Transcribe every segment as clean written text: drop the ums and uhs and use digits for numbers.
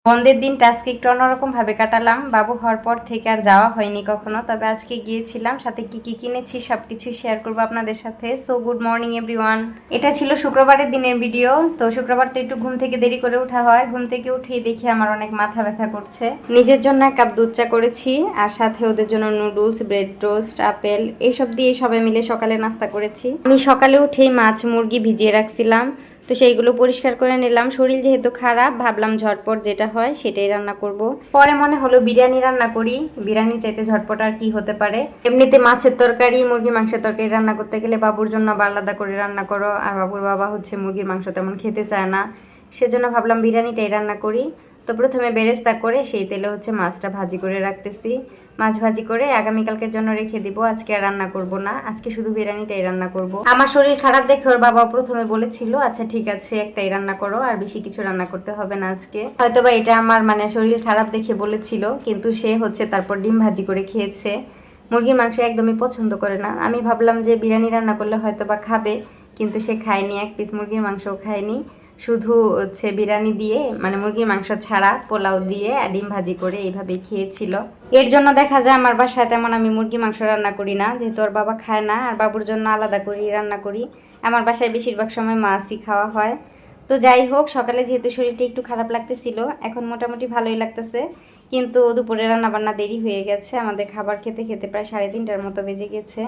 বন্ধের দিনটা আজকে একটু অন্যরকমভাবে কাটালাম। বাবু হওয়ার পর থেকে আর যাওয়া হয়নি কখনো, তবে আজকে গিয়েছিলাম। সাথে কি কি কিনেছি সব কিছুই শেয়ার করবো আপনাদের সাথে। So good morning everyone. এটা ছিল শুক্রবারের দিনের ভিডিও। তো শুক্রবার তো একটু ঘুম থেকে দেরি করে ওঠা হয়। ঘুম থেকে উঠেই দেখি আমার অনেক মাথা ব্যথা করছে। নিজের জন্য 1 কাপ দুধ চা করেছি, আর সাথে ওদের জন্য নুডলস, ব্রেড টোস্ট, আপেল এইসব দিয়ে সবাই মিলে সকালে নাস্তা করেছি। আমি সকালে উঠেই মাছ মুরগি ভিজিয়ে রাখছিলাম, তো সেইগুলো পরিষ্কার করে নিলাম। শরীর যেহেতু খারাপ, ভাবলাম ঝটপট যেটা হয় সেটাই রান্না করব। পরে মনে হলো বিরিয়ানি রান্না করি। বিরিয়ানি চাইতে ঝটপট আর কি হতে পারে। এমনিতে মাছের তরকারি, মুরগির মাংসের তরকারি রান্না করতে গেলে বাবুর জন্য আবার আলাদা করে রান্না করো, আর বাবুর বাবা হচ্ছে মুরগির মাংস তেমন খেতে চায় না। সেজন্য ভাবলাম বিরিয়ানিটাই রান্না করি। তো প্রথমে বেরেস্তা করে সেই তেলে হচ্ছে মাছটা ভাজি করে রাখতেছি। মাছ ভাজি করে আগামীকালকের জন্য রেখে দিব। আজকে আর রান্না করব না, আজকে শুধু বিরিয়ানিটাই রান্না করব। আমার শরীর খারাপ দেখে ওর বাবা প্রথমে বলেছিল আচ্ছা ঠিক আছে একটাই রান্না করো, আর বেশি কিছু রান্না করতে হবে না আজকে। হয়তোবা এটা আমার শরীর খারাপ দেখে বলেছিল, কিন্তু সে হচ্ছে তারপর ডিম ভাজি করে খেয়েছে। মুরগির মাংস একদমই পছন্দ করে না। আমি ভাবলাম যে বিরিয়ানি রান্না করলে হয়তোবা খাবে, কিন্তু সে খায়নি, 1 পিস মুরগির মাংসও খায়নি। শুধু হচ্ছে বিরিয়ানি দিয়ে মুরগির মাংস ছাড়া পোলাও দিয়ে ডিম ভাজি করে এইভাবেই খেয়েছিল। এর জন্য দেখা যায় আমার বাসায় তেমন আমি মুরগি মাংস রান্না করি না, যেহেতু ওর বাবা খায় না, আর বাবুর জন্য আলাদা করি রান্না করি। আমার বাসায় বেশিরভাগ সময় মাছই খাওয়া হয়। তো যাই হোক, সকালে যেহেতু শরীরটা একটু খারাপ লাগতেছিল, এখন মোটামুটি ভালোই লাগতেছে। কিন্তু দুপুরে রান্নাবান্না দেরি হয়ে গেছে, আমাদের খাবার খেতে খেতে প্রায় 3:30টার মতো বেজে গেছে।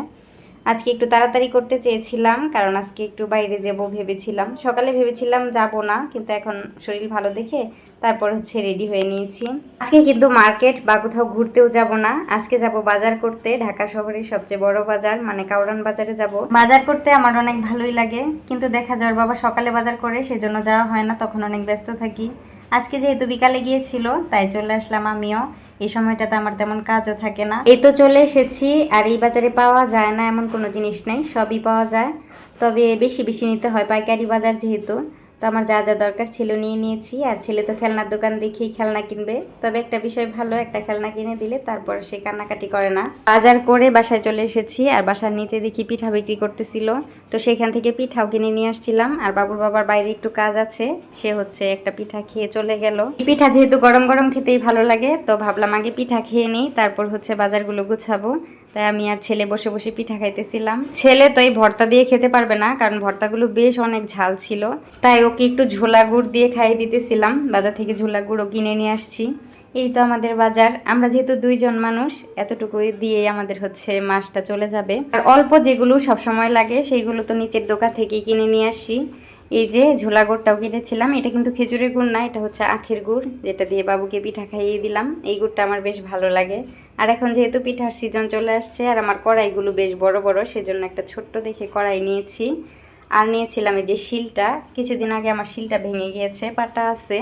আজকে একটু তাড়াতাড়ি করতে চেয়েছিলাম, কারণ আজকে একটু বাইরে যাব ভেবেছিলাম। সকালে ভেবেছিলাম যাব না, কিন্তু এখন শরীর ভালো দেখে তারপর হচ্ছে রেডি হয়ে নিয়েছি। আজকে কিন্তু মার্কেট বা কোথাও ঘুরতেও যাব না, আজকে যাব বাজার করতে। ঢাকা শহরের সবচেয়ে বড় বাজার কাউরান বাজারে যাব। বাজার করতে আমার অনেক ভালোই লাগে, কিন্তু দেখা যায় বাবা সকালে বাজার করে, সেজন্য যাওয়া হয় না, তখন অনেক ব্যস্ত থাকি। আজকে যেহেতু বিকালে গিয়েছিল, তাই চলে আসলাম আমিও। এই সময়টাতে আমার তেমন কাজও থাকে না। এই তো চলে এসেছি। আর এই বাজারে পাওয়া যায় না এমন কোনো জিনিস নেই, সবই পাওয়া যায়, তবে বেশি বেশি নিতে হয়, পাইকারি বাজার যেহেতু। তো আমার যা যা দরকার ছিল নিয়ে নিয়েছি। আর ছেলে তো খেলনার দোকান দেখেই খেলনা কিনবে, তবে একটা বিষয় ভালো, একটা খেলনা কিনে দিলে তারপর সে কান্নাকাটি করে না। বাজার করে বাসায় চলে এসেছি, আর বাসার নিচে দেখি পিঠা বিক্রি করতেছিল, তো সেখান থেকে পিঠাও কিনে নিয়ে আসছিলাম। আর বাবুর বাবার বাইরে একটু কাজ আছে, সে হচ্ছে একটা পিঠা খেয়ে চলে গেল। পিঠা যেহেতু গরম গরম খেতেই ভালো লাগে, তো ভাবলাম আগে পিঠা খেয়ে নিই, তারপর হচ্ছে বাজারগুলো গুছাবো। তাই আমি আর ছেলে বসে বসে পিঠা খাইতেছিলাম। ছেলে তো এই ভর্তা দিয়ে খেতে পারবে না, কারণ ভর্তাগুলো বেশ অনেক ঝাল ছিল, তাই ওকে একটু ঝোলা গুড় দিয়ে খাইয়ে দিতেছিলাম। বাজার থেকে ঝোলা গুড়ও কিনে নিয়ে আসছি। এই তো আমাদের বাজার। আমরা যেহেতু 2 জন মানুষ, এতটুকু দিয়ে আমাদের হচ্ছে মাসটা চলে যাবে। আর অল্প যেগুলো সবসময় লাগে সেইগুলো তো নিচের দোকান থেকেই কিনে নিয়ে আসি। এই যে ঝোলা গুড়টাও কিনেছিলাম, এটা কিন্তু খেজুরের গুড় না, এটা হচ্ছে আখের গুড়, যেটা দিয়ে বাবুকে পিঠা খাইয়ে দিলাম। এই গুড়টা আমার বেশ ভালো লাগে। আর এখন যেহেতু পিঠার সিজন চলে আসছে, আর আমার কড়াইগুলো বেশ বড় বড়, সেজন্য একটা ছোট্ট দেখে কড়াই নিয়েছি। আর নিয়েছিলাম এই যে শিলটা, কিছুদিন আগে আমার শিলটা ভেঙে গিয়েছে, পাটা আছে,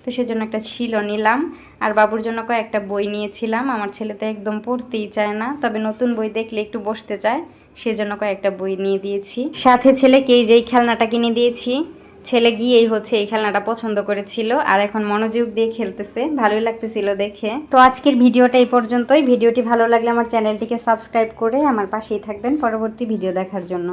তো সেজন্য একটা শিলও নিলাম। আর বাবুর জন্য কয়েকটা বই নিয়েছিলাম। আমার ছেলে তো একদম পড়তেই চায় না, তবে নতুন বই দেখলে একটু বসতে চায়, সেজন্য কয়েকটা বই নিয়ে দিয়েছি। সাথে ছেলেকে যেই খেলনাটা কিনে দিয়েছি, ছেলে গিয়েই হচ্ছে এই খেলনাটা পছন্দ করেছিল, আর এখন মনোযোগ দিয়ে খেলতেছে, ভালোই লাগতেছিল দেখে। তো আজকের ভিডিওটা এই পর্যন্তই। ভিডিওটি ভালো লাগলে আমার চ্যানেলটিকে সাবস্ক্রাইব করে আমার পাশেই থাকবেন পরবর্তী ভিডিও দেখার জন্য।